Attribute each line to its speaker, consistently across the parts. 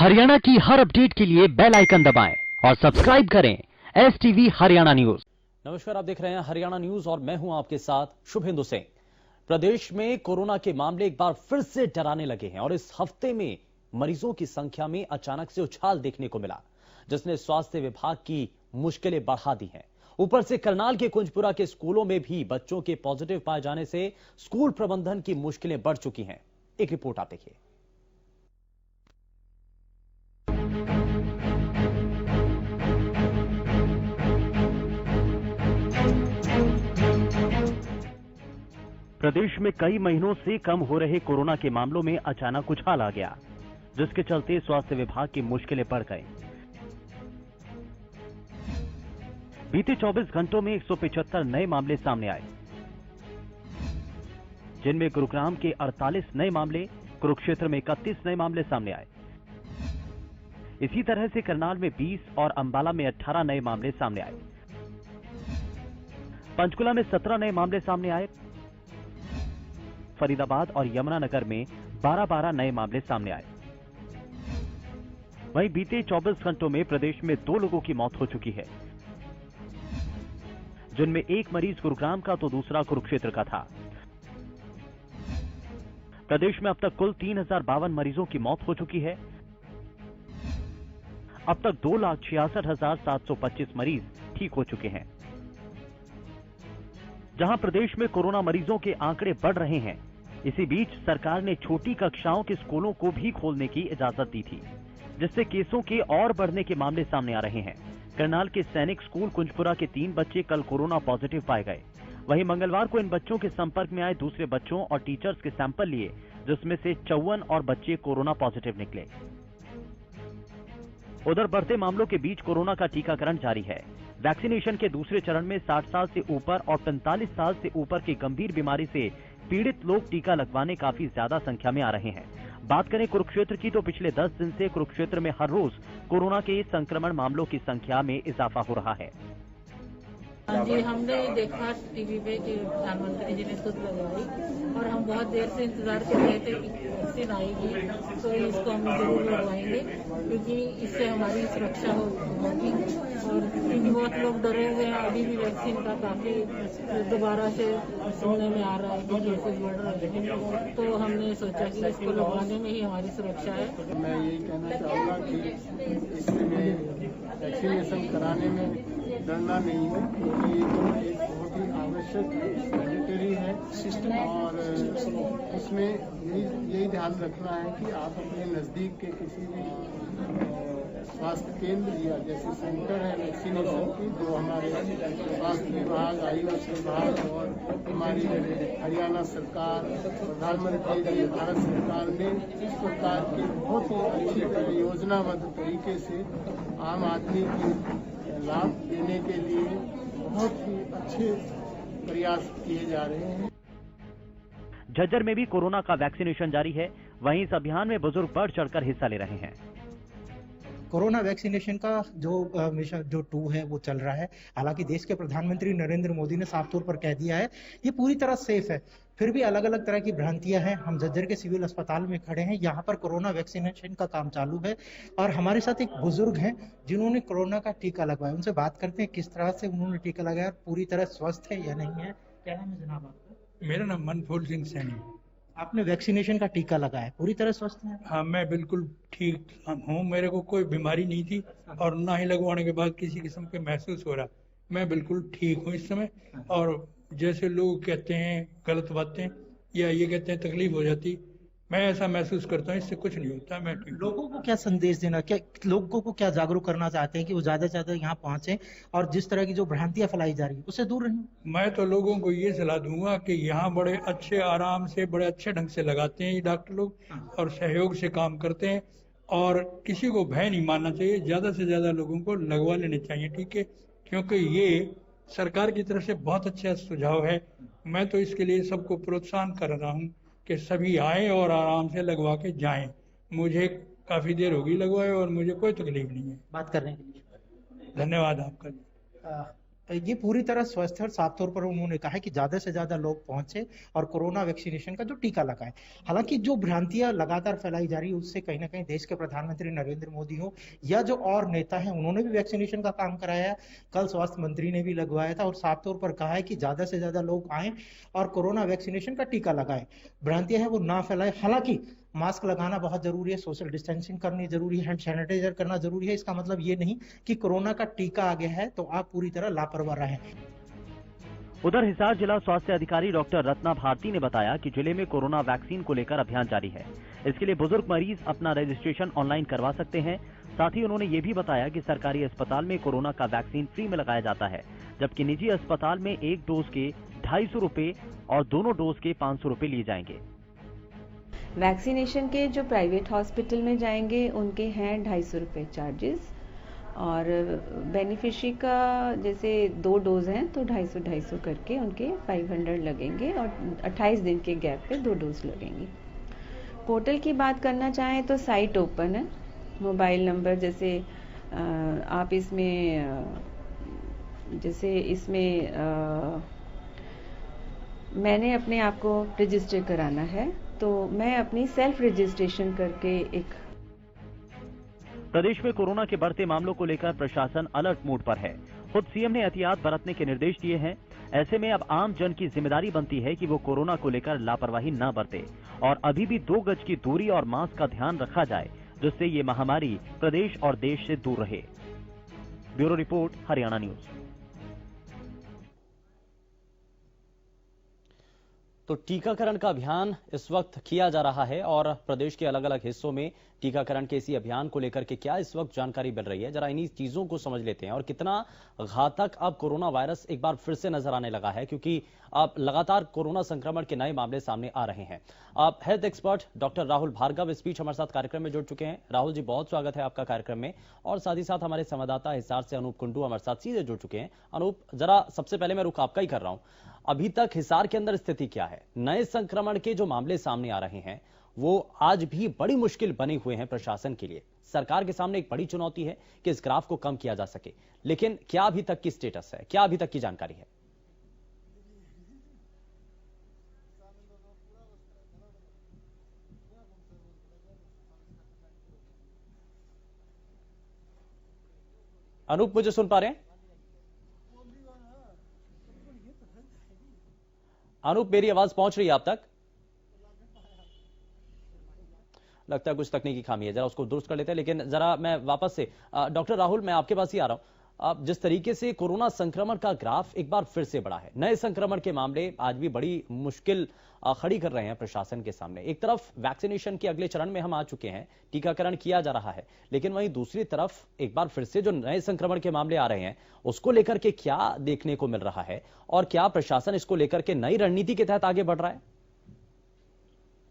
Speaker 1: हरियाणा की हर अपडेट के लिए बेल आइकन दबाएं और सब्सक्राइब करें STV हरियाणा न्यूज।
Speaker 2: नमस्कार, आप देख रहे हैं हरियाणा न्यूज और मैं हूं आपके साथ शुभेंदु सिंह। प्रदेश में कोरोना के मामले एक बार फिर से डराने लगे हैं और इस हफ्ते में मरीजों की संख्या में अचानक से उछाल देखने को मिला, जिसने स्वास्थ्य विभाग की मुश्किलें बढ़ा दी हैं। ऊपर से करनाल के कुंजपुरा के स्कूलों में भी बच्चों के पॉजिटिव पाए जाने से स्कूल प्रबंधन की मुश्किलें बढ़ चुकी हैं। एक रिपोर्ट आप देखिए।
Speaker 1: प्रदेश में कई महीनों से कम हो रहे कोरोना के मामलों में अचानक उछाल आ गया, जिसके चलते स्वास्थ्य विभाग की मुश्किलें बढ़ गई। बीते 24 घंटों में 175 नए मामले सामने आए, जिनमें गुरुग्राम के 48 नए मामले, कुरुक्षेत्र में 31 नए मामले सामने आए। इसी तरह से करनाल में 20 और अंबाला में 18 नए मामले सामने आए। पंचकुला में 17 नए मामले सामने आए। फरीदाबाद और यमुनानगर में 12-12 नए मामले सामने आए। वहीं बीते 24 घंटों में प्रदेश में 2 लोगों की मौत हो चुकी है, जिनमें एक मरीज गुरुग्राम का तो दूसरा कुरुक्षेत्र का था। प्रदेश में अब तक कुल 3052 मरीजों की मौत हो चुकी है। अब तक 2,66,725 मरीज ठीक हो चुके हैं। जहां प्रदेश में कोरोना मरीजों के आंकड़े बढ़ रहे हैं, इसी बीच सरकार ने छोटी कक्षाओं के स्कूलों को भी खोलने की इजाजत दी थी, जिससे केसों के और बढ़ने के मामले सामने आ रहे हैं। करनाल के सैनिक स्कूल कुंजपुरा के 3 बच्चे कल कोरोना पॉजिटिव पाए गए। वहीं मंगलवार को इन बच्चों के संपर्क में आए दूसरे बच्चों और टीचर्स के सैंपल लिए, जिसमें से 54 और बच्चे कोरोना पॉजिटिव निकले। उधर बढ़ते मामलों के बीच कोरोना का टीकाकरण जारी है। वैक्सीनेशन के दूसरे चरण में 60 साल से ऊपर और 45 साल से ऊपर की गंभीर बीमारी से पीड़ित लोग टीका लगवाने काफी ज्यादा संख्या में आ रहे हैं। बात करें कुरुक्षेत्र की, तो पिछले 10 दिन से कुरुक्षेत्र में हर रोज कोरोना के संक्रमण मामलों की संख्या में इजाफा हो रहा है।
Speaker 3: जी, हमने देखा टीवी पे कि प्रधानमंत्री जी ने खुद लगवाई और हम बहुत देर से इंतजार कर रहे थे कि वैक्सीन आएगी, तो इसको हम जरूर लगवाएंगे क्योंकि इससे हमारी सुरक्षा होगी। और क्योंकि बहुत लोग डरे हुए हैं, अभी भी वैक्सीन का काफी दोबारा से सुनने में आ रहा है कि केसेस बढ़ रहे हैं, तो हमने सोचा कि इसको लगवाने में ही हमारी सुरक्षा है।
Speaker 4: मैं यही कहना चाहूँगा कि इसमें वैक्सीनेशन कराने में डरना नहीं है, क्योंकि ये तो एक बहुत ही आवश्यक मैंडेटरी है सिस्टम। और इसमें यही ध्यान रखना है कि आप अपने नज़दीक के किसी भी स्वास्थ्य केंद्र या जैसे सेंटर है वैक्सीनेशन की, जो हमारे स्वास्थ्य विभाग, आयुष विभाग और हमारी हरियाणा सरकार, प्रधानमंत्री जी, भारत सरकार ने इस प्रकार की बहुत ही अच्छी परियोजनाबद्ध तरीके से आम आदमी की लाभ देने के लिए बहुत ही अच्छे प्रयास किए जा रहे हैं।
Speaker 1: झज्जर में भी कोरोना का वैक्सीनेशन जारी है। वहीं इस अभियान में बुजुर्ग बढ़ चढ़कर हिस्सा ले रहे हैं।
Speaker 5: कोरोना वैक्सीनेशन का जो मिशन जो 2 है वो चल रहा है। हालांकि देश के प्रधानमंत्री नरेंद्र मोदी ने साफ तौर पर कह दिया है ये पूरी तरह सेफ है, फिर भी अलग अलग तरह की भ्रांतियां हैं। हम झज्जर के सिविल अस्पताल में खड़े हैं, यहाँ पर कोरोना वैक्सीनेशन का काम चालू है और हमारे साथ एक बुजुर्ग हैं जिन्होंने कोरोना का टीका लगवाया। उनसे बात करते हैं किस तरह से उन्होंने टीका लगाया, पूरी तरह स्वस्थ है या नहीं है। क्या नाम है जनाब आपका?
Speaker 6: मेरा नाम मनफूल सिंह सैनी।
Speaker 5: आपने वैक्सीनेशन का टीका लगाया, पूरी तरह स्वस्थ है?
Speaker 6: हाँ, मैं बिल्कुल ठीक हूँ। मेरे को कोई बीमारी नहीं थी और ना ही लगवाने के बाद किसी किस्म के महसूस हो रहा। मैं बिल्कुल ठीक हूँ इस समय। और जैसे लोग कहते हैं गलत बातें या ये कहते हैं तकलीफ हो जाती, मैं ऐसा महसूस करता हूँ इससे कुछ नहीं होता। मैं
Speaker 5: लोगों को क्या संदेश देना, क्या लोगों को क्या जागरूक करना चाहते हैं कि वो ज्यादा से ज्यादा यहाँ पहुंचे और जिस तरह की जो भ्रांतियां फैलाई जा रही है उससे दूर रहें?
Speaker 6: मैं तो लोगों को ये सलाह दूंगा कि यहाँ बड़े अच्छे आराम से, बड़े अच्छे ढंग से लगाते हैं ये डॉक्टर लोग और सहयोग से काम करते हैं और किसी को भय नहीं मानना चाहिए। ज्यादा से ज्यादा लोगों को लगवा लेने चाहिए, ठीक है, क्योंकि ये सरकार की तरफ से बहुत अच्छा सुझाव है। मैं तो इसके लिए सबको प्रोत्साहन कर रहा हूँ कि सभी आए और आराम से लगवा के जाएं। मुझे काफी देर होगी लगवाए और मुझे कोई तकलीफ नहीं है।
Speaker 5: बात करने के लिए
Speaker 6: धन्यवाद आपका।
Speaker 5: ये पूरी तरह स्वस्थ है और साफ तौर पर उन्होंने कहा है कि ज्यादा से ज्यादा लोग पहुंचे और कोरोना वैक्सीनेशन का जो टीका लगाए। हालांकि जो भ्रांतियां लगातार फैलाई जा रही है उससे कहीं ना कहीं देश के प्रधानमंत्री नरेंद्र मोदी हो या जो और नेता हैं उन्होंने भी वैक्सीनेशन का काम कराया है। कल स्वास्थ्य मंत्री ने भी लगवाया था और साफ तौर पर कहा है कि ज्यादा से ज्यादा लोग आए और कोरोना वैक्सीनेशन का टीका लगाए, भ्रांतियां हैं वो ना फैलाए। हालांकि मास्क लगाना बहुत जरूरी है, सोशल डिस्टेंसिंग करनी जरूरी है, हैंड सैनिटाइजर करना जरूरी है। इसका मतलब ये नहीं कि कोरोना का टीका आ गया है तो आप पूरी तरह लापरवाह रहें।
Speaker 1: उधर हिसार जिला स्वास्थ्य अधिकारी डॉक्टर रत्ना भारती ने बताया कि जिले में कोरोना वैक्सीन को लेकर अभियान जारी है। इसके लिए बुजुर्ग मरीज अपना रजिस्ट्रेशन ऑनलाइन करवा सकते हैं। साथ ही उन्होंने ये भी बताया कि सरकारी अस्पताल में कोरोना का वैक्सीन फ्री में लगाया जाता है, जबकि निजी अस्पताल में एक डोज के 250 रुपए और दोनों डोज के 500 रुपए लिए जाएंगे।
Speaker 7: वैक्सीनेशन के जो प्राइवेट हॉस्पिटल में जाएंगे उनके हैं 250 रुपये चार्जेस, और बेनिफिशरी का जैसे 2 डोज हैं तो 250 करके उनके 500 लगेंगे और 28 दिन के गैप पे 2 डोज लगेंगी। पोर्टल की बात करना चाहें तो साइट ओपन है। मोबाइल नंबर जैसे आप इसमें मैंने अपने आप को रजिस्टर कराना है तो मैं अपनी सेल्फ रजिस्ट्रेशन करके एक।
Speaker 1: प्रदेश में कोरोना के बढ़ते मामलों को लेकर प्रशासन अलर्ट मोड पर है। खुद सीएम ने एहतियात बरतने के निर्देश दिए हैं। ऐसे में अब आम जन की जिम्मेदारी बनती है कि वो कोरोना को लेकर लापरवाही न बरते और अभी भी 2 गज की दूरी और मास्क का ध्यान रखा जाए, जिससे ये महामारी प्रदेश और देश से दूर रहे। Bureau report, Haryana news.
Speaker 2: तो टीकाकरण का अभियान इस वक्त किया जा रहा है और प्रदेश के अलग अलग हिस्सों में टीकाकरण के इसी अभियान को लेकर के क्या इस वक्त जानकारी मिल रही है, जरा इन्हीं चीजों को समझ लेते हैं। और कितना घातक अब कोरोना वायरस एक बार फिर से नजर आने लगा है, क्योंकि अब लगातार कोरोना संक्रमण के नए मामले सामने आ रहे हैं। अब health expert doctor Rahul Bhargav इस बीच हमारे साथ कार्यक्रम में जुड़ चुके हैं। राहुल जी, बहुत स्वागत है आपका कार्यक्रम में। और साथ ही साथ हमारे संवाददाता हिसार से अनूप कुंडू हमारे साथ सीधे जुड़ चुके हैं। अनूप, जरा सबसे पहले मैं रुख आपका ही कर रहा हूं, अभी तक हिसार के अंदर स्थिति क्या है? नए संक्रमण के जो मामले सामने आ रहे हैं वो आज भी बड़ी मुश्किल बने हुए हैं प्रशासन के लिए। सरकार के सामने एक बड़ी चुनौती है कि इस ग्राफ को कम किया जा सके, लेकिन क्या अभी तक की स्टेटस है, क्या अभी तक की जानकारी है? अनूप, मुझे सुन पा रहे हैं? अनूप, मेरी आवाज पहुंच रही है आप तक? लगता है कुछ तकनीकी खामी है, जरा उसको दुरुस्त कर लेते हैं। लेकिन जरा मैं वापस से डॉक्टर राहुल, मैं आपके पास ही आ रहा हूं। अब जिस तरीके से कोरोना संक्रमण का ग्राफ एक बार फिर से बढ़ा है, नए संक्रमण के मामले आज भी बड़ी मुश्किल खड़ी कर रहे हैं प्रशासन के सामने। एक तरफ वैक्सीनेशन के अगले चरण में हम आ चुके हैं, टीकाकरण किया जा रहा है, लेकिन वहीं दूसरी तरफ एक बार फिर से जो नए संक्रमण के मामले आ रहे हैं उसको लेकर के क्या देखने को मिल रहा है और क्या प्रशासन इसको लेकर के नई रणनीति के तहत आगे बढ़ रहा है?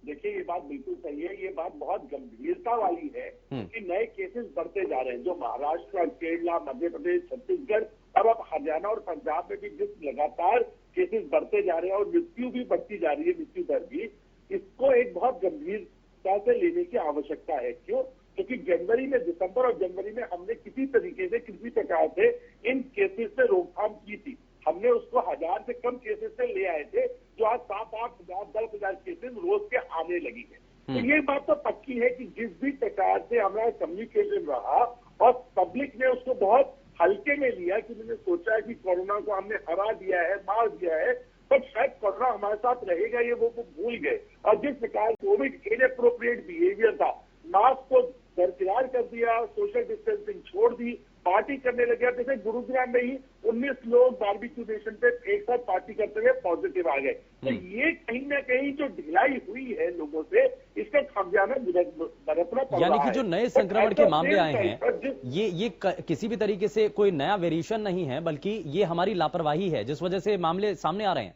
Speaker 8: देखिए, ये बात बिल्कुल सही है। ये बात बहुत गंभीरता वाली है कि नए केसेस बढ़ते जा रहे हैं। जो महाराष्ट्र, केरला, मध्य प्रदेश, छत्तीसगढ़, अब हरियाणा और पंजाब में भी जिस लगातार केसेस बढ़ते जा रहे हैं और मृत्यु भी बढ़ती जा रही है, मृत्यु दर भी, इसको एक बहुत गंभीरता से लेने की आवश्यकता है। क्यों? क्योंकि दिसंबर और जनवरी में हमने किसी तरीके से, किसी प्रकार से इन केसेस से रोकथाम की थी। हमने उसको 1000 से कम केसेस से ले आए थे, जो आज 7-8 हजार 10,000 केसेस रोज के आने लगी है। तो ये बात तो पक्की है कि जिस भी प्रकार से हमारा कम्युनिकेशन रहा और पब्लिक ने उसको बहुत हल्के में लिया कि मैंने सोचा है कि कोरोना को हमने हरा दिया है, मार दिया है, पर शायद कोरोना हमारे साथ रहेगा, ये वो भूल गए। और जिस प्रकार कोविड इनएप्रोप्रिएट बिहेवियर था, मास्क को दरकिनार कर दिया, सोशल डिस्टेंसिंग छोड़ दी, पार्टी करने लगे। जैसे गुरुग्राम में ही 19 लोग बारबेक्यू नेशन पे एक साथ पार्टी करते हुए पॉजिटिव आ गए। तो ये कहीं ना कहीं जो ढिलाई हुई है लोगों से, इसका खामियाजा बरतना पड़ रहा है।
Speaker 2: यानी कि जो नए संक्रमण के मामले आए हैं, ये किसी भी तरीके से कोई नया वेरिएशन नहीं है, बल्कि ये हमारी लापरवाही है जिस वजह से मामले सामने आ रहे हैं।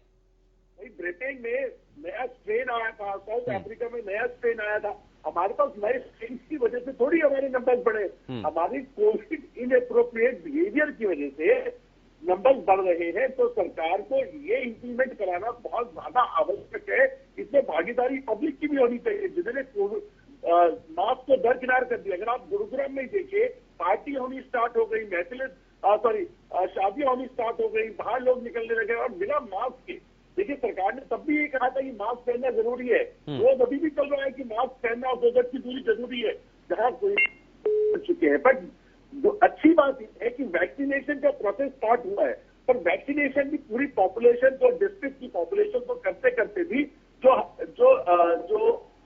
Speaker 8: ब्रिटेन में नया स्ट्रेन आया था, साउथ अफ्रीका में नया स्ट्रेन आया था। हमारे पास नए स्ट्रेन की वजह से थोड़ी हमारे नंबर्स बढ़े, हमारी कोविड इनएप्रोप्रिएट बिहेवियर की वजह से नंबर्स बढ़ रहे हैं। तो सरकार को ये इंप्लीमेंट कराना बहुत ज्यादा आवश्यक है। इसमें भागीदारी पब्लिक की भी होनी चाहिए, जिन्होंने मास्क को दरकिनार कर दिया। अगर आप गुरुग्राम में देखिए, पार्टी होनी स्टार्ट हो गई, महफिलें शादियां होनी स्टार्ट हो गई, बाहर लोग निकलने लगे और बिना मास्क के। देखिए सरकार ने तब भी ये कहा था कि मास्क पहनना जरूरी है, वो अभी भी चल रहा है कि मास्क पहनना और 2 गज की दूरी जरूरी है जहां कोई चुके हैं। बट जो अच्छी बात है कि वैक्सीनेशन का प्रोसेस स्टार्ट हुआ है, पर वैक्सीनेशन की पूरी पॉपुलेशन जो डिस्ट्रिक्ट की पॉपुलेशन को करते करते भी जो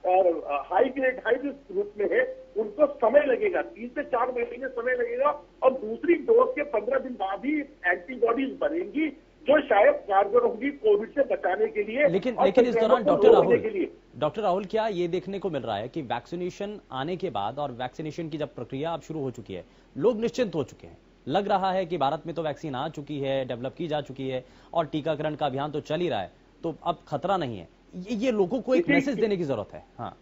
Speaker 8: हाई रिस्क ग्रुप में है उनको समय लगेगा, 3 से 4 महीने समय लगेगा और दूसरी डोज के 15 दिन बाद ही एंटीबॉडीज बनेंगी जो शायद कारगर होंगी कोविड से बचाने के लिए।
Speaker 2: लेकिन इस दौरान डॉक्टर राहुल क्या ये देखने को मिल रहा है कि वैक्सीनेशन आने के बाद और वैक्सीनेशन की जब प्रक्रिया अब शुरू हो चुकी है, लोग निश्चिंत हो चुके हैं, लग रहा है कि भारत में तो वैक्सीन आ चुकी है, डेवलप की जा चुकी है और टीकाकरण का अभियान तो चल ही रहा है, तो अब खतरा नहीं है। ये लोगों को एक मैसेज देने की जरूरत है। हाँ,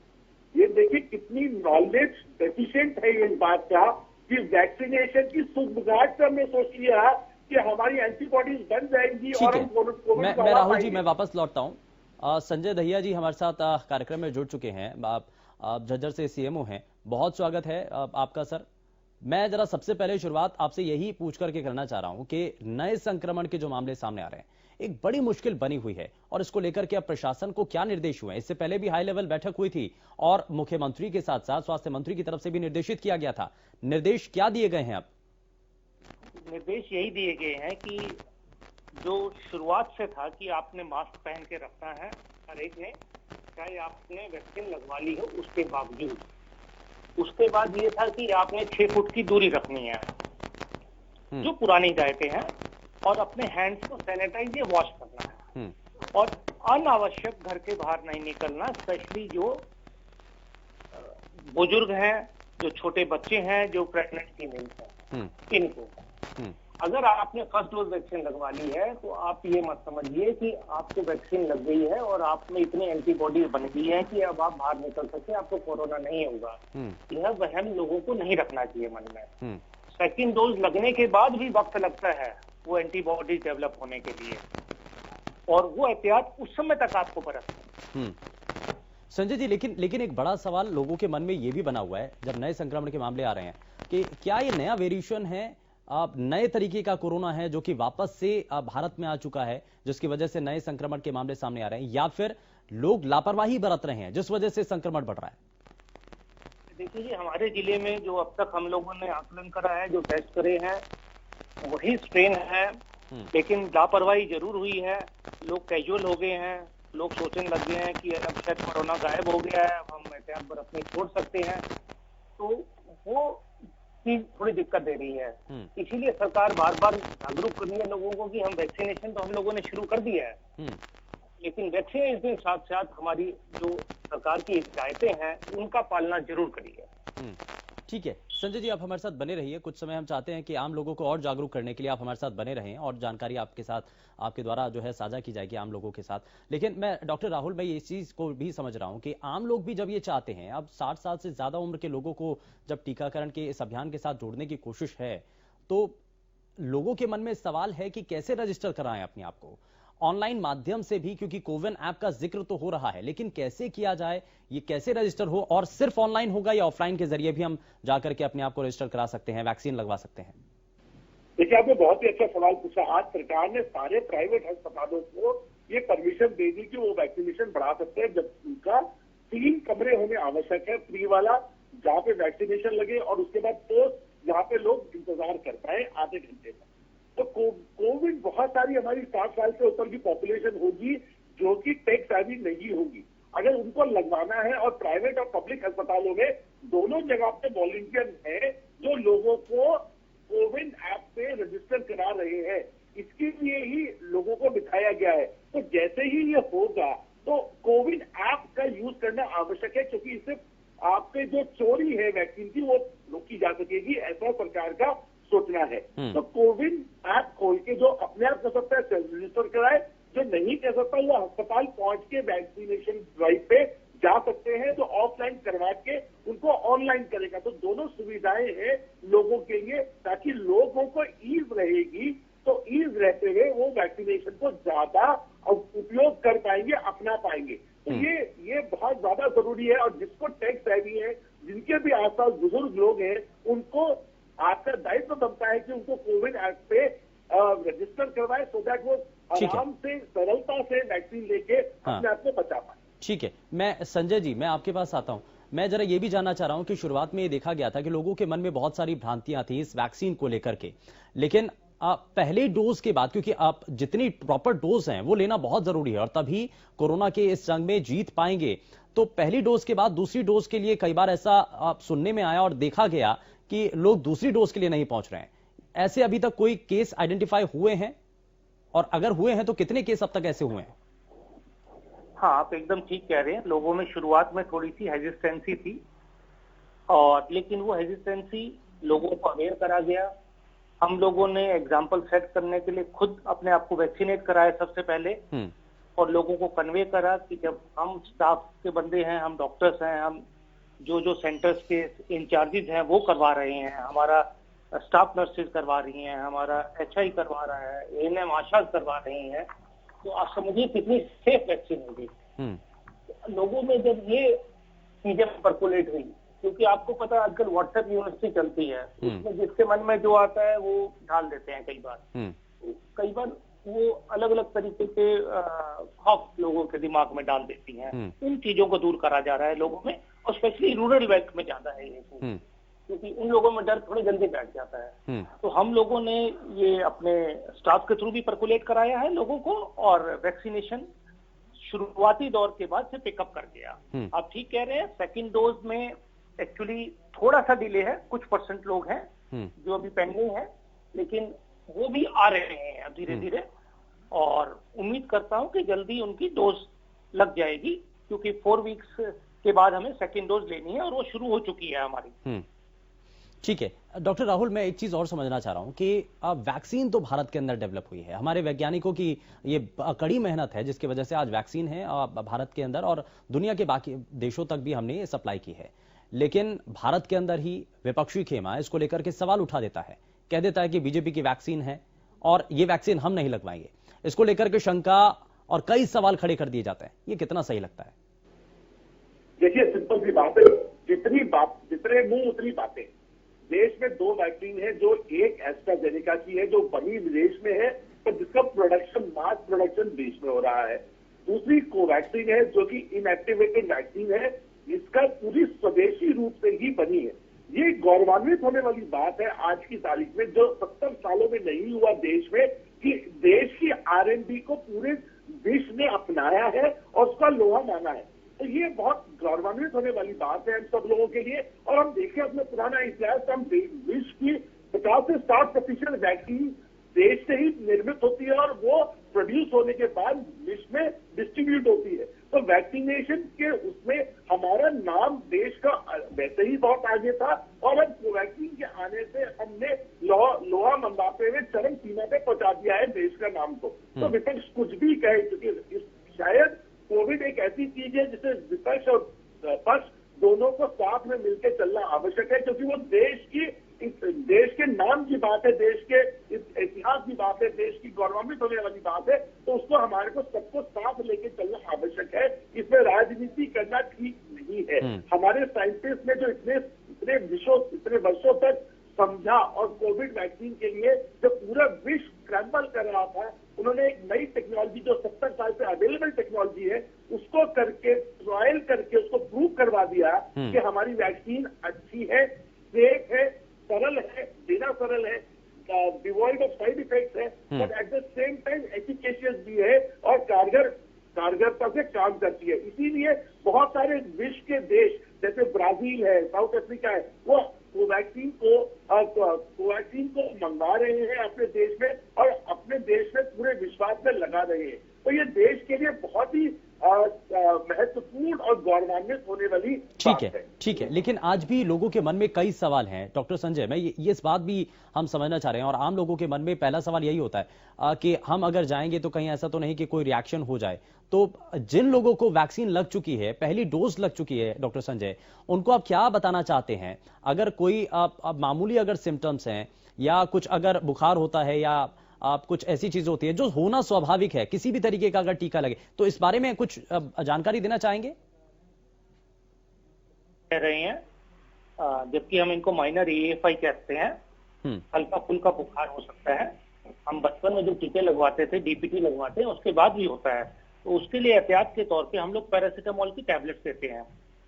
Speaker 8: ये देखिए कितनी नॉलेज डेफिशिएंट है इस बात का कि वैक्सीनेशन की सुगबुगाहट से हमने सोच लिया कि हमारी एंटीबॉडीज बन जाएंगी और हम कोविड
Speaker 2: मैं राहुल जी मैं वापस लौटता हूं। संजय दहिया जी हमारे साथ कार्यक्रम में जुड़ चुके हैं, आप झज्जर से सीएमओ हैं, बहुत स्वागत है आपका सर। मैं जरा सबसे पहले शुरुआत आपसे यही पूछ करके करना चाह रहा हूं कि नए संक्रमण के जो मामले सामने आ रहे हैं, एक बड़ी मुश्किल बनी हुई है और इसको लेकर के अब प्रशासन को क्या निर्देश हुए हैं? इससे पहले भी हाई लेवल बैठक हुई थी और मुख्यमंत्री के साथ साथ स्वास्थ्य मंत्री की तरफ से भी निर्देशित किया गया था, निर्देश क्या दिए गए हैं? अब
Speaker 9: निर्देश यही दिए गए हैं कि जो शुरुआत से था कि आपने मास्क पहन के रखना है हर एक ने, चाहे आपने वैक्सीन लगवा ली हो उसके बावजूद। उसके बाद ये था कि आपने 6 फुट की दूरी रखनी है, जो पुरानी हिदायतें हैं, और अपने हैंड्स को सैनिटाइज या वॉश करना है और अनावश्यक घर के बाहर नहीं निकलना, स्पेशली जो बुजुर्ग हैं, जो छोटे बच्चे हैं, जो प्रेग्नेंट फीमेल्स हैं, इनको। अगर आपने फर्स्ट डोज वैक्सीन लगवा ली है तो आप ये मत समझिए कि आपको वैक्सीन लग गई है और आप में इतनी एंटीबॉडीज बन गई है कि अब आप बाहर निकल सकते, आपको कोरोना नहीं होगा। यह वहम लोगों को नहीं रखना चाहिए मन में। सेकंड डोज लगने के बाद भी वक्त लगता है वो एंटीबॉडीज डेवलप होने के लिए, और वो एहतियात उस समय तक आपको बरतनी।
Speaker 2: संजय जी, लेकिन एक बड़ा सवाल लोगों के मन में ये भी बना हुआ है जब नए संक्रमण के मामले आ रहे हैं कि क्या ये नया वेरिएशन है, नए तरीके का कोरोना है जो कि वापस से भारत में आ चुका है, जिसकी वजह से नए संक्रमण के मामले सामने आ रहे हैं, या फिर लोग लापरवाही बरत रहे हैं जिस वजह से संक्रमण बढ़ रहा है?
Speaker 9: देखिए, हमारे जिले में जो अब तक हम लोगों ने आकलन करा है, जो टेस्ट करे हैं, वही स्ट्रेन है, लेकिन लापरवाही जरूर हुई है। लोग कैजुअल हो गए हैं, लोग सोचने लग गए हैं कि अब शायद कोरोना गायब हो गया है, हम एहतियात बरतनी छोड़ सकते हैं, तो वो चीज थोड़ी दिक्कत दे रही है। इसीलिए सरकार बार बार जागरूक कर रही है लोगों को कि हम वैक्सीनेशन तो हम लोगों ने शुरू कर दिया है, लेकिन वैक्सीनेशन के साथ साथ हमारी जो सरकार की हिदायतें हैं उनका पालना जरूर करिए।
Speaker 2: ठीक है संजय जी, आप हमारे साथ बने रहिए। कुछ समय हम चाहते हैं कि आम लोगों को और जागरूक करने के लिए आप हमारे साथ बने रहें और जानकारी आपके साथ, आपके द्वारा जो है साझा की जाएगी आम लोगों के साथ। लेकिन मैं डॉक्टर राहुल, मैं इस चीज को भी समझ रहा हूं कि आम लोग भी जब ये चाहते हैं, अब 60 साल से ज्यादा उम्र के लोगों को जब टीकाकरण के इस अभियान के साथ जोड़ने की कोशिश है, तो लोगों के मन में सवाल है कि कैसे रजिस्टर कराएं अपने आप को ऑनलाइन माध्यम से भी, क्योंकि कोविन ऐप का जिक्र तो हो रहा है, लेकिन कैसे किया जाए, ये कैसे रजिस्टर हो, और सिर्फ ऑनलाइन होगा या ऑफलाइन के जरिए भी हम जाकर के अपने आप को रजिस्टर करा सकते हैं, वैक्सीन लगवा सकते हैं?
Speaker 8: देखिए, आपने बहुत ही अच्छा सवाल पूछा। आज सरकार ने सारे प्राइवेट अस्पतालों को ये परमिशन दे दी कि वो वैक्सीनेशन बढ़ा सकते हैं, जब उनका 3 कमरे होने आवश्यक है, फ्री वाला, जहाँ पे वैक्सीनेशन लगे, और उसके बाद पोस्ट जहाँ पे लोग इंतजार कर पाए आधे घंटे में। तो कोविड बहुत सारी हमारी 60 साल से ऊपर की पॉपुलेशन होगी जो कि टेक सेवी नहीं होगी। अगर उनको लगवाना है, और प्राइवेट और पब्लिक अस्पतालों में दोनों जगह पे वॉलंटियर हैं जो लोगों को कोविन ऐप पे रजिस्टर करा रहे हैं, इसके लिए ही लोगों को बिठाया गया है। तो जैसे ही ये होगा तो कोविन ऐप का यूज करना आवश्यक है, क्योंकि इससे आपके जो चोरी है वैक्सीन की वो रोकी जा सकेगी, ऐसा सरकार का सोचना है। तो कोविन ऐप खोल के जो अपने आप कर सकता है सेल्फ रजिस्टर कराए, जो नहीं कर सकता वो अस्पताल पहुंच के वैक्सीनेशन ड्राइव पे जा सकते हैं, जो ऑफलाइन करवा के उनको ऑनलाइन करेगा। तो दोनों सुविधाएं हैं लोगों के लिए, ताकि लोगों को ईज रहेगी, तो ईज रहते हुए वो वैक्सीनेशन को ज्यादा उपयोग कर पाएंगे, अपना पाएंगे। तो ये बहुत ज्यादा जरूरी है। और जिसको टेक सेवी है, जिनके भी आसपास बुजुर्ग लोग हैं, उनको आपका दायित्व बनता है कि उनको कोविड ऐप पे रजिस्टर करवाए, सो दैट वो आराम से सरलता से वैक्सीन लेके अपने आप को बचा पाए।
Speaker 2: ठीक है, मैं संजय जी, मैं आपके पास आता हूं। मैं जरा ये भी जानना चाह रहा हूं कि शुरुआत में ये देखा गया था कि लोगों के मन में बहुत सारी भ्रांतियां थी इस वैक्सीन को लेकर के, लेकिन पहले डोज के बाद, क्योंकि आप जितनी प्रॉपर डोज हैं वो लेना बहुत जरूरी है और तभी कोरोना के इस जंग में जीत पाएंगे, तो पहली डोज के बाद दूसरी डोज के लिए कई बार ऐसा सुनने में आया और देखा गया कि लोग दूसरी डोज के लिए नहीं पहुंच रहे हैं। ऐसे अभी तक कोई केस आइडेंटिफाई हुए हैं, और अगर हुए हैं तो कितने केस अब तक ऐसे हुए हैं?
Speaker 9: हाँ, आप एकदम ठीक कह रहे हैं। लोगों में शुरुआत में थोड़ी सी हेजिस्टेंसी थी, और लेकिन वो हेजिस्टेंसी लोगों को अवेयर करा गया। हम लोगों ने एग्जाम्पल सेट करने के लिए खुद अपने आप को वैक्सीनेट कराया सबसे पहले, और लोगों को कन्वे करा कि जब हम स्टाफ के बंदे हैं, हम डॉक्टर्स हैं, हम जो सेंटर्स के इंचार्जेज हैं वो करवा रहे हैं, हमारा स्टाफ नर्सेज करवा रही हैं, हमारा HI करवा रहा है, ANM आशा करवा रही हैं, तो आप समझिए कितनी सेफ वैक्सीन होगी। लोगों में जब ये चीजें परकोलेट हुई, क्योंकि आपको पता है आजकल व्हाट्सएप यूनिवर्सिटी चलती है, उसमें जिसके मन में जो आता है वो डाल देते हैं। कई बार वो अलग अलग तरीके के खौफ लोगों के दिमाग में डाल देती हैं। इन चीजों को दूर करा जा रहा है लोगों में, और स्पेशली रूरल बेल्ट में ज्यादा है ये, क्योंकि उन लोगों में डर थोड़ी जल्दी बैठ जाता है। तो हम लोगों ने ये अपने स्टाफ के थ्रू भी परकुलेट कराया है लोगों को, और वैक्सीनेशन शुरुआती दौर के बाद से पिकअप कर गया। आप ठीक कह रहे हैं, सेकंड डोज में एक्चुअली थोड़ा सा डिले है, कुछ % लोग हैं जो अभी पेंडिंग है, लेकिन वो भी आ रहे हैं अब धीरे धीरे, और उम्मीद करता हूं कि जल्दी उनकी डोज लग जाएगी, क्योंकि 4 वीक्स के बाद हमें सेकंड डोज लेनी है और वो शुरू हो चुकी है हमारी।
Speaker 2: ठीक है डॉक्टर राहुल, मैं एक चीज और समझना चाह रहा हूं कि वैक्सीन तो भारत के अंदर डेवलप हुई है, हमारे वैज्ञानिकों की ये कड़ी मेहनत है जिसकी वजह से आज वैक्सीन है भारत के अंदर, और दुनिया के बाकी देशों तक भी हमने ये सप्लाई की है। लेकिन भारत के अंदर ही विपक्षी खेमा इसको लेकर के सवाल उठा देता है, कह देता है कि बीजेपी की वैक्सीन है और ये वैक्सीन हम नहीं लगवाएंगे। इसको लेकर के शंका और कई सवाल खड़े कर दिए जाते हैं, ये कितना सही लगता है?
Speaker 8: देखिए, सिंपल सी बात है, जितने मुंह उतनी बातें। देश में 2 वैक्सीन है, जो एक एस्ट्राजेनेका की है जो बनी विदेश में है, पर जिसका प्रोडक्शन, मास प्रोडक्शन देश में हो रहा है। दूसरी कोवैक्सीन है जो कि इनएक्टिवेटेड वैक्सीन है, इसका पूरी स्वदेशी रूप से ही बनी है। ये गौरवान्वित होने वाली बात है आज की तारीख में, जो 70 सालों में नहीं हुआ देश में, कि देश की R&D को पूरे विश्व ने अपनाया है और उसका लोहा माना है। तो ये बहुत गौरवान्वित होने वाली बात है हम सब लोगों के लिए। और हम देखें अपना पुराना इतिहास, हम विश्व की 50 से 60% वैक्सीन देश से ही निर्मित होती है, और वो प्रोड्यूस होने के बाद विश्व में डिस्ट्रीब्यूट होती है। तो वैक्सीनेशन के उसमें हमारा नाम देश का वैसे ही बहुत आगे था, और अब कोवैक्सीन के आने से हमने लोहा मंदाते हुए चरम सीमा पे पहुंचा दिया है देश का नाम को। तो विपक्ष कुछ भी कहे, क्योंकि शायद कोविड एक ऐसी चीज है जिसे विपक्ष और पक्ष दोनों को साथ में मिलकर चलना आवश्यक है, क्योंकि वो देश के नाम की बात है, देश के इतिहास की बात है, देश की गौरवान्वित होने वाली बात है। तो उसको हमारे को सबको साथ लेके चलना आवश्यक है, इसमें राजनीति करना ठीक नहीं है। हमारे साइंटिस्ट ने जो इतने वर्षों तक समझा, और कोविड वैक्सीन के लिए जो पूरा विश्व क्रैम्बल कर रहा था, उन्होंने एक नई टेक्नोलॉजी जो 70 साल से अवेलेबल टेक्नोलॉजी है उसको करके, ट्रायल करके उसको प्रूव करवा दिया कि हमारी वैक्सीन अच्छी है, सेफ है, सरल है, देना सरल है, डिवॉइड ऑफ साइड इफेक्ट्स है, but at the same time efficacious भी है और कारगरता से काम करती है। इसीलिए बहुत सारे विश्व के देश जैसे ब्राजील है, साउथ अफ्रीका है, वो कोवैक्सीन को मंगवा रहे हैं अपने देश में, और अपने देश में पूरे विश्वास में लगा रहे हैं। तो ये देश के लिए बहुत ही महत्वपूर्ण और गौरवान्वित होने वाली बात है।
Speaker 2: ठीक है, लेकिन आज भी लोगों के मन में कई सवाल हैं। डॉक्टर संजय, मैं ये इस बात भी हम समझना चाह रहे हैं, और आम लोगों के मन में पहला सवाल यही होता है कि हम अगर जाएंगे तो कहीं ऐसा तो नहीं कि कोई रिएक्शन हो जाए। तो जिन लोगों को वैक्सीन लग चुकी है, पहली डोज लग चुकी है, डॉक्टर संजय, उनको आप क्या बताना चाहते हैं? अगर कोई मामूली अगर सिम्टम्स हैं, या कुछ अगर बुखार होता है, या आप कुछ ऐसी चीज होती है जो होना स्वाभाविक है, किसी भी तरीके का अगर टीका लगे, तो इस बारे में कुछ जानकारी देना चाहेंगे?
Speaker 9: कह रहे हैं, जबकि हम इनको माइनर AFI कहते हैं, हल्का फुल्का बुखार हो सकता है। हम बचपन में जो टीके लगवाते थे, डीपीटी लगवाते हैं, उसके बाद भी होता है, तो उसके लिए एहतियात के तौर पे हम लोग पैरासीटामोल की टैबलेट्स देते हैं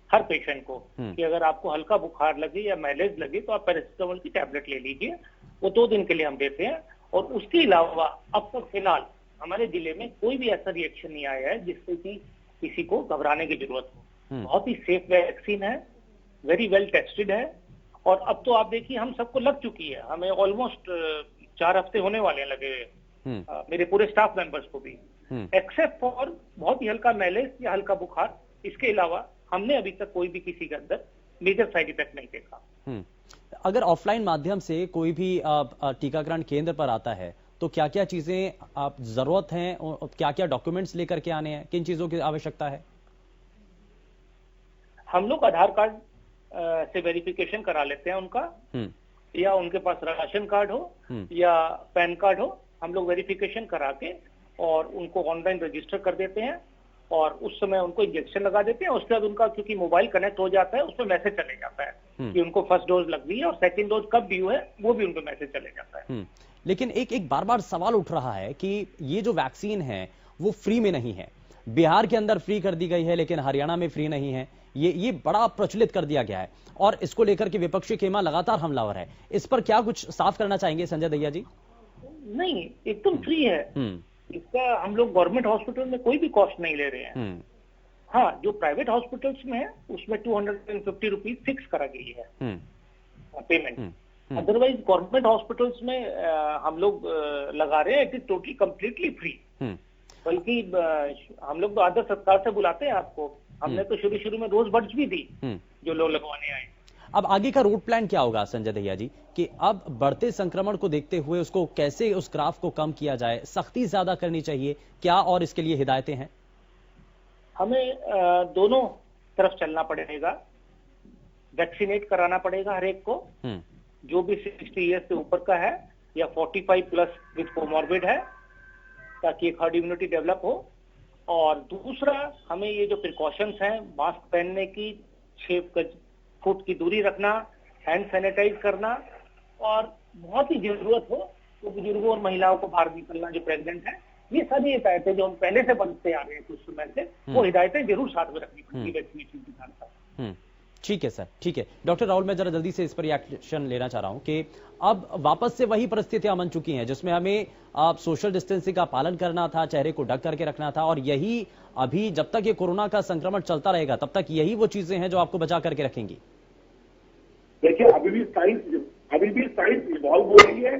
Speaker 9: हर पेशेंट को कि अगर आपको हल्का बुखार लगे या मैलेज लगे तो आप पैरासीटामोल की टैबलेट ले लीजिए। वो 2 दिन के लिए हम देते हैं। और उसके अलावा अब तक फिलहाल हमारे जिले में कोई भी ऐसा रिएक्शन नहीं आया है जिससे कि किसी को घबराने की जरूरत हो। बहुत ही सेफ वैक्सीन है, वेरी वेल टेस्टेड है। और अब तो आप देखिए हम सबको लग चुकी है, हमें ऑलमोस्ट 4 हफ्ते होने वाले हैं लगे हुए, मेरे पूरे स्टाफ मेंबर्स को भी, एक्सेप्ट फॉर बहुत ही हल्का मैलेज या हल्का बुखार। इसके अलावा हमने अभी तक कोई भी किसी के अंदर मेजर साइड इफेक्ट नहीं देखा।
Speaker 2: अगर ऑफलाइन माध्यम से कोई भी टीकाकरण केंद्र पर आता है तो क्या क्या चीजें आप जरूरत है, क्या क्या डॉक्यूमेंट्स लेकर के आने हैं, किन चीजों की आवश्यकता है?
Speaker 9: हम लोग आधार कार्ड से वेरिफिकेशन करा लेते हैं उनका, या उनके पास राशन कार्ड हो या पैन कार्ड हो, हम लोग वेरिफिकेशन करा के और उनको ऑनलाइन रजिस्टर कर देते हैं और उस समय उनको इंजेक्शन लगा देते हैं। उसके बाद उनका क्योंकि मोबाइल कनेक्ट हो जाता है उसमें मैसेज चले जाता है कि उनको फर्स्ट डोज लग गई है और सेकंड डोज कब ड्यू है वो भी उनको मैसेज चले जाता है।
Speaker 2: लेकिन एक बार बार सवाल उठ रहा है कि ये जो वैक्सीन है वो फ्री में नहीं है। बिहार के अंदर फ्री कर दी गई है लेकिन हरियाणा में फ्री नहीं है, ये बड़ा प्रचलित कर दिया गया है और इसको लेकर के विपक्षी खेमा लगातार हमलावर है। इस पर क्या कुछ साफ करना चाहेंगे संजय दहिया जी?
Speaker 9: नहीं, एकदम फ्री है। इसका हम लोग गवर्नमेंट हॉस्पिटल में कोई भी कॉस्ट नहीं ले रहे हैं। हाँ, जो प्राइवेट हॉस्पिटल्स में है उसमें 250 रुपीज फिक्स करा गई है पेमेंट। अदरवाइज गवर्नमेंट हॉस्पिटल्स में हम लोग लगा रहे हैं, it is totally completely free. बल्कि हम लोग तो आदर सत्कार से बुलाते हैं आपको। हमने तो शुरू में रोज बर्ड्स भी दी जो लोग लगवाने आए।
Speaker 2: अब आगे का रूट प्लान क्या होगा संजय दहिया जी, कि अब बढ़ते संक्रमण को देखते हुए उसको कैसे, उस ग्राफ को कम किया जाए, सख्ती ज्यादा करनी चाहिए क्या, और इसके लिए हिदायतें हैं?
Speaker 9: हमें दोनों तरफ चलना पड़ेगा। वैक्सीनेट कराना पड़ेगा हर एक को, जो भी 60 ईयर्स से ऊपर का है या 45 प्लस विद कोमॉर्बिड है, ताकि एक हर्ड इम्यूनिटी डेवलप हो। और दूसरा, हमें ये जो प्रिकॉशंस हैं, मास्क पहनने की, 6 फुट की दूरी रखना, हैंड सैनिटाइज करना, और बहुत ही जरूरत हो तो बुजुर्गों और महिलाओं को बाहर निकलना जो प्रेग्नेंट है, ये सारी हिदायतें जो हम पहले से बनते आ रहे हैं कुछ समय से, वो हिदायतें जरूर साथ में रखनी पड़ेगी वैक्सीनेशन के साथ।
Speaker 2: ठीक है सर, ठीक है। डॉक्टर राहुल, मैं जरा जल्दी से इस पर एक्शन लेना चाह रहा हूं कि अब वापस से वही परिस्थितियां बन चुकी हैं जिसमें हमें सोशल डिस्टेंसिंग का पालन करना था, चेहरे को ढक करके रखना था, और यही अभी जब तक ये कोरोना का संक्रमण चलता रहेगा तब तक यही वो चीजें हैं जो आपको बचा करके रखेंगी।
Speaker 8: देखिए, अभी भी साइंस इवॉल्व हो रही है।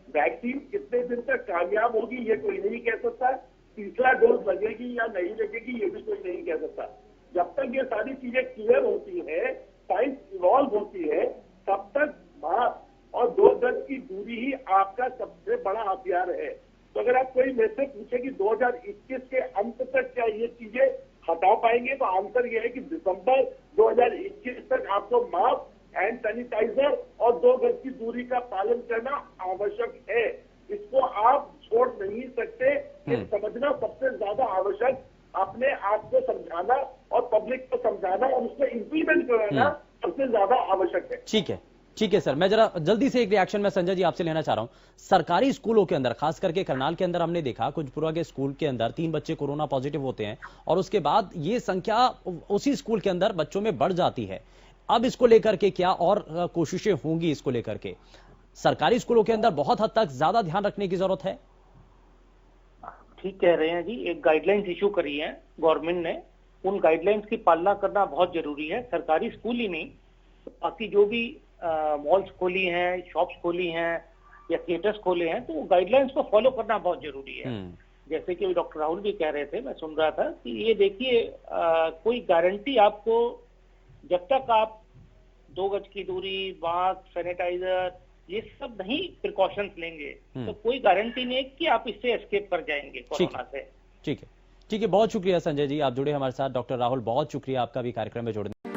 Speaker 8: वैक्सीन कितने दिन तक कामयाब होगी ये कोई नहीं कह सकता। तीसरा डोज लगेगी या नहीं लगेगी ये भी कोई नहीं कह सकता। जब तक ये सारी चीजें क्लियर होती है, साइंस इवॉल्व होती है, तब तक मास्क और 2 गज की दूरी ही आपका सबसे बड़ा हथियार है। तो अगर आप कोई मेरे से पूछे कि 2021 के अंत तक क्या ये चीजें हटा पाएंगे, तो आंसर ये है कि दिसंबर 2021 तक आपको मास्क, हैंड सैनिटाइजर और 2 गज की दूरी का पालन करना आवश्यक है। इसको आप छोड़ नहीं सकते। ये समझना सबसे ज्यादा आवश्यक, अपने आप को समझाना और पब्लिक को समझाना और उसको इम्प्लीमेंट कराना सबसे ज्यादा आवश्यक है।
Speaker 2: ठीक है सर, मैं जरा जल्दी से एक रिएक्शन में संजय जी आपसे लेना चाह रहा हूं। सरकारी स्कूलों के अंदर, खास करके करनाल के अंदर हमने देखा कुछ पूर्वा के स्कूल के अंदर 3 बच्चे कोरोना पॉजिटिव होते हैं और उसके बाद ये संख्या उसी स्कूल के अंदर बच्चों में बढ़ जाती है। अब इसको लेकर के क्या और कोशिशें होंगी? इसको लेकर के सरकारी स्कूलों के अंदर बहुत हद तक ज्यादा ध्यान रखने की जरूरत है।
Speaker 9: ठीक कह रहे हैं जी, एक गाइडलाइंस इशू करी है गवर्नमेंट ने, उन गाइडलाइंस की पालना करना बहुत जरूरी है। सरकारी स्कूल ही नहीं, बाकी जो भी मॉल्स खोली हैं, शॉप्स खोली हैं या थिएटर्स खोले हैं, तो वो गाइडलाइंस को फॉलो करना बहुत जरूरी है। जैसे कि डॉक्टर राहुल भी कह रहे थे, मैं सुन रहा था कि ये देखिए, कोई गारंटी आपको, जब तक आप 2 गज की दूरी, मास्क, सैनिटाइजर, ये सब नहीं प्रिकॉशंस लेंगे तो कोई गारंटी नहीं कि आप इससे एस्केप कर जाएंगे कोरोना से।
Speaker 2: ठीक है, बहुत शुक्रिया संजय जी, आप जुड़े हमारे साथ। डॉक्टर राहुल, बहुत शुक्रिया आपका भी कार्यक्रम में जुड़ने।